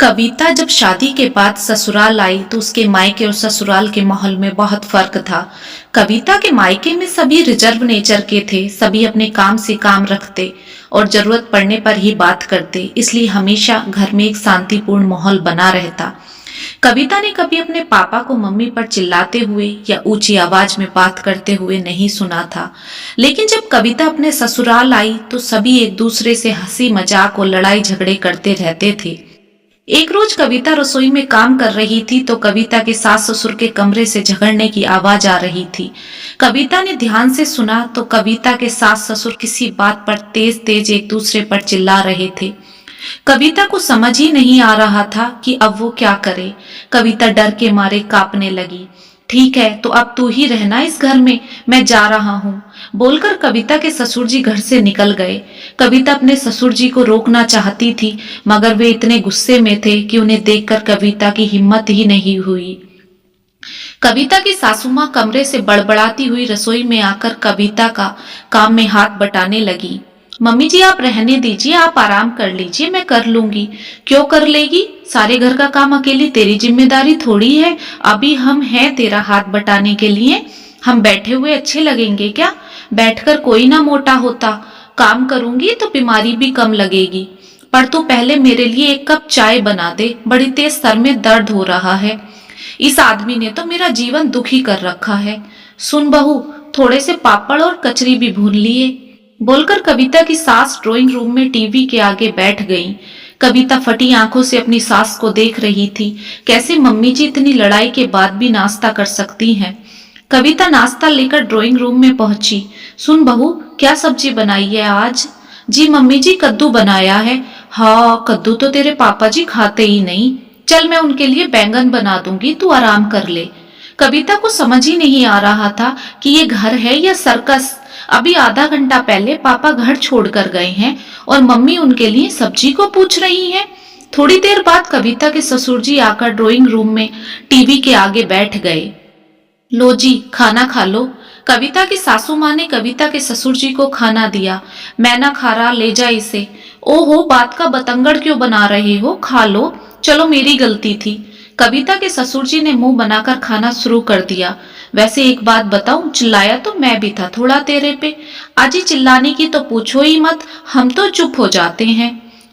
कविता जब शादी के बाद ससुराल आई तो उसके मायके और ससुराल के माहौल में बहुत फर्क था। कविता के मायके में सभी रिजर्व नेचर के थे, सभी अपने काम से काम रखते और जरूरत पड़ने पर ही बात करते, इसलिए हमेशा घर में एक शांतिपूर्ण माहौल बना रहता। कविता ने कभी अपने पापा को मम्मी पर चिल्लाते हुए या ऊंची आवाज में बात करते हुए नहीं सुना था। लेकिन जब कविता अपने ससुराल आई तो सभी एक दूसरे से हंसी मजाक और लड़ाई झगड़े करते रहते थे। एक रोज कविता रसोई में काम कर रही थी तो कविता के सास ससुर के कमरे से झगड़ने की आवाज आ रही थी। कविता ने ध्यान से सुना तो कविता के सास ससुर किसी बात पर तेज तेज एक दूसरे पर चिल्ला रहे थे। कविता को समझ ही नहीं आ रहा था कि अब वो क्या करे। कविता डर के मारे कांपने लगी। ठीक है, तो अब तू ही रहना इस घर में, मैं जा रहा हूँ, बोलकर कविता के ससुर जी घर से निकल गए। कविता अपने ससुर जी को रोकना चाहती थी, मगर वे इतने गुस्से में थे कि उन्हें देखकर कविता की हिम्मत ही नहीं हुई। कविता की सासू माँ कमरे से बड़बड़ाती हुई रसोई में आकर कविता का काम में हाथ बटाने लगी। मम्मी जी आप रहने दीजिए, आप आराम कर लीजिए, मैं कर लूंगी। क्यों कर लेगी? सारे घर का काम अकेली तेरी जिम्मेदारी थोड़ी है। अभी हम हैं तेरा हाथ बटाने के लिए। हम बैठे हुए अच्छे लगेंगे क्या? बैठकर कोई ना मोटा होता। काम करूंगी तो बीमारी भी कम लगेगी। पर तू पहले मेरे लिए एक कप चाय बना दे, बड़ी तेज सर में दर्द हो रहा है। इस आदमी ने तो मेरा जीवन दुखी कर रखा है। सुन बहू, थोड़े से पापड़ और कचरी भी भून लिए, बोलकर कविता की सास ड्राइंग रूम में टीवी के आगे बैठ गई। कविता फटी आंखों से अपनी सास को देख रही थी। कैसे मम्मी जी इतनी लड़ाई के बाद भी नाश्ता कर सकती हैं। कविता नाश्ता लेकर ड्राइंग रूम में पहुंची। सुन बहू, क्या सब्जी बनाई है आज? जी मम्मी जी, कद्दू बनाया है। हाँ, कद्दू तो तेरे पापा जी खाते ही नहीं। चल मैं उनके लिए बैंगन बना दूंगी, तू आराम कर ले। कविता को समझ ही नहीं आ रहा था कि ये घर है या सर्कस। अभी आधा घंटा पहले पापा घर छोड़कर गए हैं और मम्मी उनके लिए सब्जी को पूछ रही है। थोड़ी देर बाद कविता के ससुर जी आकर ड्राइंग रूम में टीवी के आगे बैठ गए। लो जी, खाना खा लो। कविता की सासू माँ ने कविता के ससुर जी को खाना दिया। मैं ना खा रहा, ले जा इसे। ओहो, बात का बतंगड़ क्यों बना रहे हो? खा लो। चलो, मेरी गलती थी। कविता के ससुर जी ने मुंह बनाकर खाना शुरू कर दिया। वैसे एक बात बताऊं, चिल्लाया तो मैं भी था थोड़ा तेरे पे। अजी चिल्लाने की तो पूछो ही मत, हम तो चुप हो जाते हैं।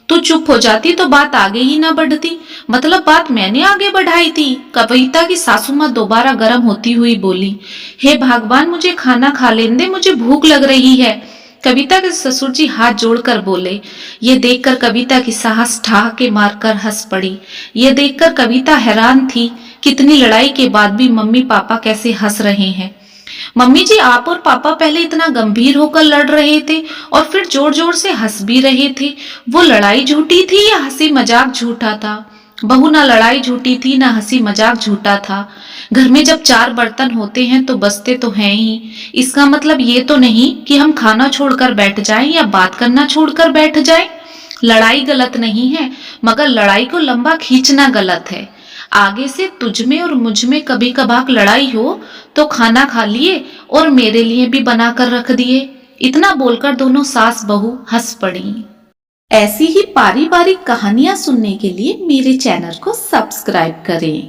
तू चुप हो जाती तो बात आगे ही ना बढ़ती। मतलब बात मैंने आगे बढ़ाई थी। कविता की सासू माँ दोबारा गर्म होती हुई बोली। हे भगवान, मुझे खाना खा लेने दे, मुझे भूख लग रही है। कविता के ससुर जी हाथ जोड़कर बोले। ये देखकर कविता की सास ठहाके मारकर हंस पड़ी। ये देखकर कविता हैरान थी, कितनी लड़ाई के बाद भी मम्मी पापा कैसे हंस रहे हैं। मम्मी जी, आप और पापा पहले इतना गंभीर होकर लड़ रहे थे और फिर जोर जोर से हंस भी रहे थे। वो लड़ाई झूठी थी या हंसी मजाक झूठा था? बहू, ना लड़ाई झूठी थी ना हंसी मजाक झूठा था। घर में जब चार बर्तन होते हैं तो बचते तो हैं ही। इसका मतलब ये तो नहीं कि हम खाना छोड़कर बैठ जाएं या बात करना छोड़कर बैठ जाएं। लड़ाई गलत नहीं है, मगर लड़ाई को लंबा खींचना गलत है। आगे से तुझ में और मुझ में कभी कभार लड़ाई हो तो खाना खा लिए और मेरे लिए भी बना कर रख दिए। इतना बोलकर दोनों सास बहू हंस पड़ी। ऐसी ही पारिवारिक कहानियां सुनने के लिए मेरे चैनल को सब्सक्राइब करें।